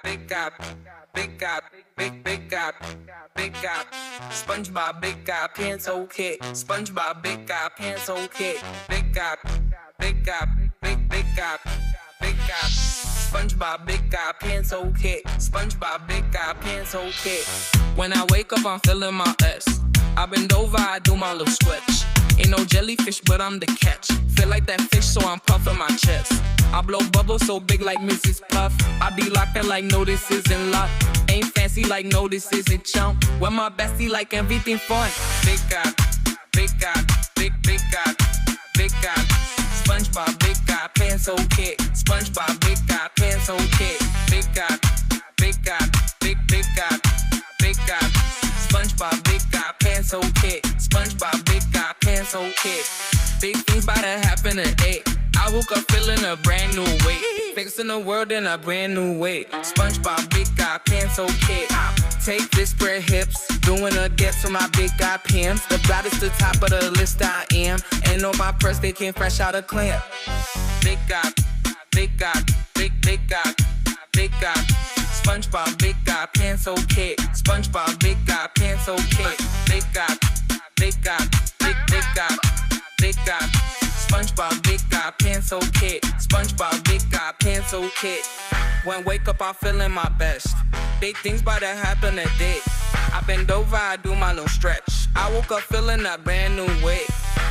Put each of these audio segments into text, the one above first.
big guy, big guy, big guy, big guy. SpongeBob, big guy, pencil kit. SpongeBob, big guy, pencil kit. Big guy, big guy, big guy, big guy. SpongeBob, big guy, pencil kit. SpongeBob, big guy, pencil kit. When I wake up, I'm feeling my S. I bend over, I do my little stretch. Ain't no jellyfish, but I'm the catch. Feel like that fish, so I'm puffing my chest. I blow bubbles so big like Mrs. Puff. I be locking like no, this isn't luck. Ain't fancy like no, this isn't chump. With my bestie like everything fun. Big guy, big guy, big guy, big guy. SpongeBob, big guy, pencil kit. SpongeBob, big guy, pencil kit. Big guy, big guy, big guy, big guy. SpongeBob, big guy, pencil kit. SpongeBob, big guy, pencil kit. Big things bout to happen today. I woke up feeling a brand new way. Fixing the world in a brand new way. SpongeBob, big guy, pencil kit. Take this, spread hips. Doing a dip to my big guy pins. The baddest, the top of the list I am. And on my purse, they came fresh out of clamp. Big guy, big guy, big guy, big guy. SpongeBob, big guy, pencil kit. SpongeBob, big guy, pencil kit. Big guy, big guy, big guy, big guy. SpongeBob, big guy, pencil kit. SpongeBob, big guy, pencil kit. When wake up, I'm feeling my best. Big things bout to happen today. I bend over, I do my little stretch. I woke up feeling a brand new way.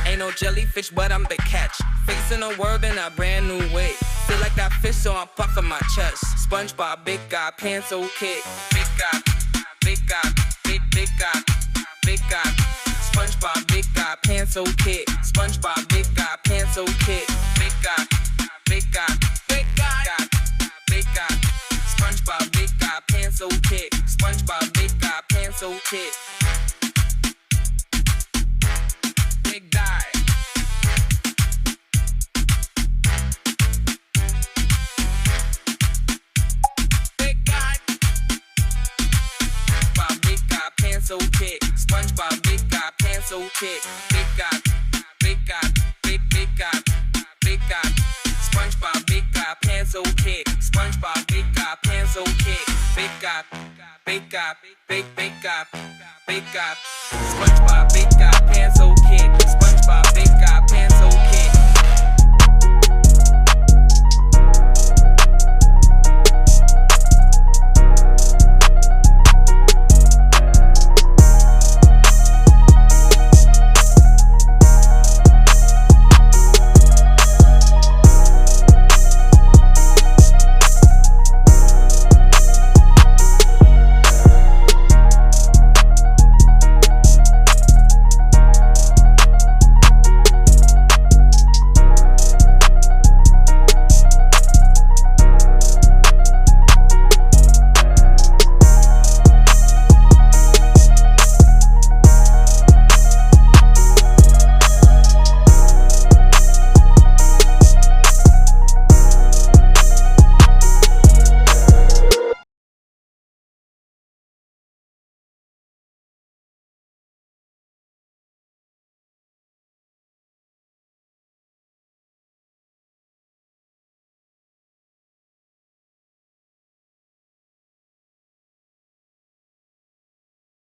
Ain't no jellyfish, but I'm the catch. Facing the world in a brand new way. Feel like that fish, so I'm puffing my chest. SpongeBob, big guy, pencil kit. Big guy, big guy, big guy, big guy. SpongeBob, big guy, pencil kit. SpongeBob, big guy, pencil kit. Big guy, big guy, big guy, big guy. SpongeBob, big guy, pencil kit. SpongeBob, big guy, pencil kit. Big guy. Big guy. SpongeBob, big guy, pencil kit. SpongeBob, big guy, pencil kit. Big guy, big guy, big guy, big guy. SpongeBob, big guy, pencil kit. SpongeBob, big guy, pencil kit. Big guy, big guy, big guy, big guy. SpongeBob, big guy, pencil